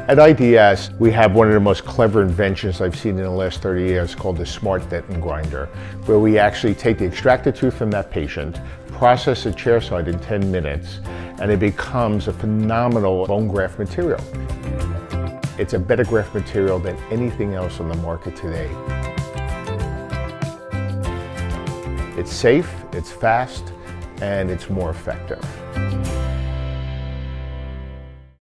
At IDS, we have one of the most clever inventions I've seen in the last 30 years called the Smart Dentin Grinder, where we actually take the extracted tooth from that patient, process it chairside in 10 minutes, and it becomes a phenomenal bone graft material. It's a better graft material than anything else on the market today. It's safe, it's fast, and it's more effective.